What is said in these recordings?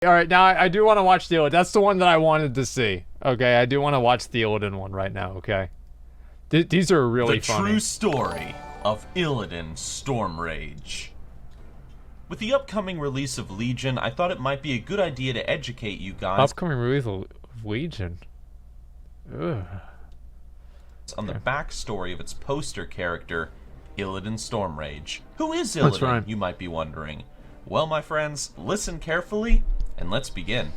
Alright, now I do want to watch the Illidan. That's the one that I wanted to see. Okay, I do want to watch the Illidan one right now, okay? These are really funny. The true story of Illidan Stormrage. With the upcoming release of Legion, I thought it might be a good idea to educate you guys. Upcoming release of Legion? Ugh. On the backstory of its poster character, Illidan Stormrage. Who is Illidan, you might be wondering? Well, my friends, listen carefully, and let's begin.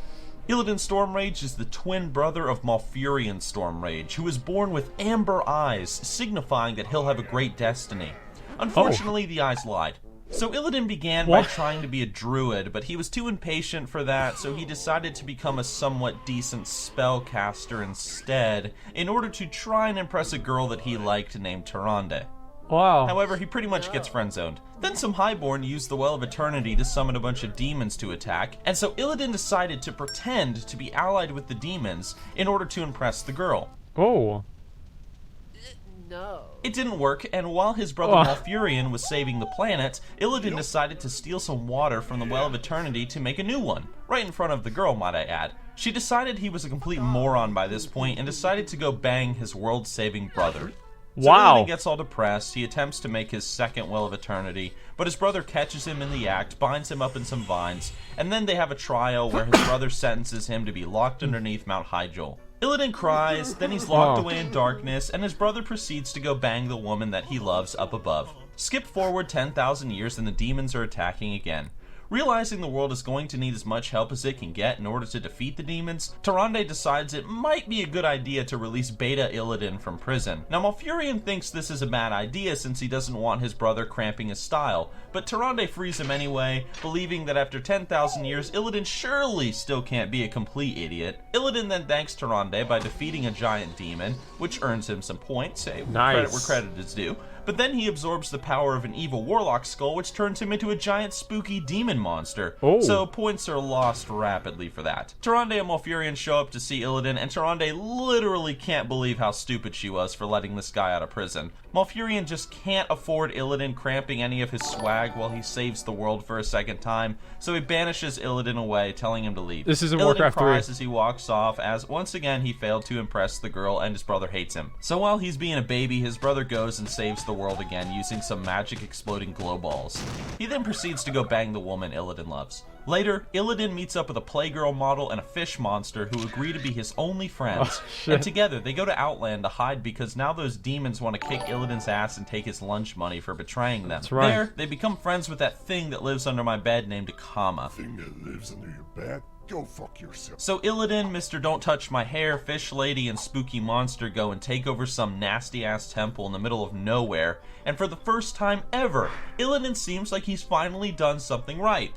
Illidan Stormrage is the twin brother of Malfurion Stormrage, who was born with amber eyes, signifying that he'll have a great destiny. Unfortunately, the eyes lied. So Illidan began by trying to be a druid, but he was too impatient for that, so he decided to become a somewhat decent spellcaster instead, in order to try and impress a girl that he liked named Tyrande. Wow. However, he pretty much gets friend-zoned. Then some Highborn used the Well of Eternity to summon a bunch of demons to attack, and so Illidan decided to pretend to be allied with the demons in order to impress the girl. Oh. No. It didn't work, and while his brother Malfurion was saving the planet, Illidan decided to steal some water from the Well of Eternity to make a new one. Right in front of the girl, might I add. She decided he was a complete moron by this point and decided to go bang his world-saving brother. So Illidan gets all depressed, he attempts to make his second Well of Eternity, but his brother catches him in the act, binds him up in some vines, and then they have a trial where his brother sentences him to be locked underneath Mount Hyjal. Illidan cries, then he's locked away in darkness, and his brother proceeds to go bang the woman that he loves up above. Skip forward 10,000 years and the demons are attacking again. Realizing the world is going to need as much help as it can get in order to defeat the demons, Tyrande decides it might be a good idea to release Beta Illidan from prison. Now Malfurion thinks this is a bad idea since he doesn't want his brother cramping his style, but Tyrande frees him anyway, believing that after 10,000 years, Illidan surely still can't be a complete idiot. Illidan then thanks Tyrande by defeating a giant demon, which earns him some points, credit where credit is due. But then he absorbs the power of an evil warlock skull, which turns him into a giant spooky demon monster. So points are lost rapidly for that. Tyrande and Malfurion show up to see Illidan, and Tyrande literally can't believe how stupid she was for letting this guy out of prison. Malfurion just can't afford Illidan cramping any of his swag while he saves the world for a second time, so he banishes Illidan away, telling him to leave. This is in Warcraft 3. Illidan cries as he walks off, as once again he failed to impress the girl and his brother hates him. So while he's being a baby, his brother goes and saves the world again using some magic exploding glow balls. He then proceeds to go bang the woman Illidan loves. Later, Illidan meets up with a playgirl model and a fish monster who agree to be his only friends, and together they go to Outland to hide because now those demons want to kick Illidan's ass and take his lunch money for betraying them. There, they become friends with that thing that lives under my bed named Akama. Thing that lives under your bed? Go fuck yourself. So Illidan, Mr. Don't Touch My Hair, Fish Lady, and Spooky Monster go and take over some nasty-ass temple in the middle of nowhere, and for the first time ever, Illidan seems like he's finally done something right.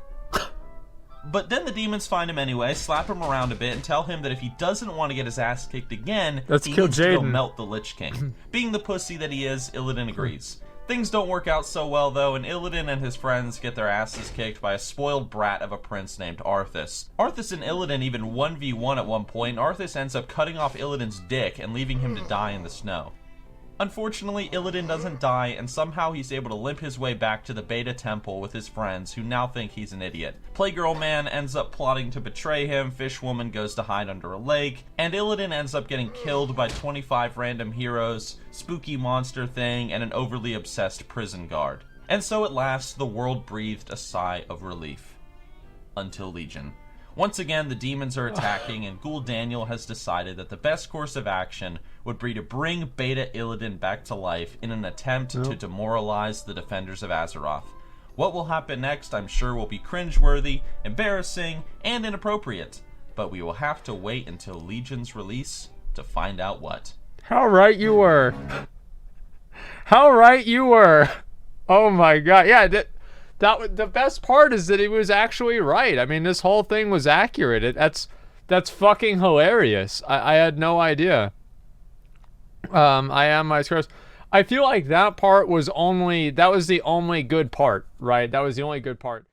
But then the demons find him anyway, slap him around a bit, and tell him that if he doesn't want to get his ass kicked again, he needs to go melt the Lich King. Being the pussy that he is, Illidan agrees. Things don't work out so well though, and Illidan and his friends get their asses kicked by a spoiled brat of a prince named Arthas. Arthas and Illidan even 1v1 at one point, and Arthas ends up cutting off Illidan's dick and leaving him to die in the snow. Unfortunately, Illidan doesn't die, and somehow he's able to limp his way back to the Beta Temple with his friends, who now think he's an idiot. Playgirl Man ends up plotting to betray him, Fish Woman goes to hide under a lake, and Illidan ends up getting killed by 25 random heroes, Spooky Monster Thing, and an overly obsessed prison guard. And so at last, the world breathed a sigh of relief. Until Legion. Once again, the demons are attacking, and Ghoul Daniel has decided that the best course of action would be to bring Beta Illidan back to life in an attempt to demoralize the defenders of Azeroth. What will happen next, I'm sure, will be cringeworthy, embarrassing, and inappropriate, but we will have to wait until Legion's release to find out what. How right you were. How right you were. Oh my god. Yeah, the best part is that he was actually right. I mean, this whole thing was accurate. That's fucking hilarious. I had no idea. I am my scrubs. I feel like that was the only good part, right? That was the only good part.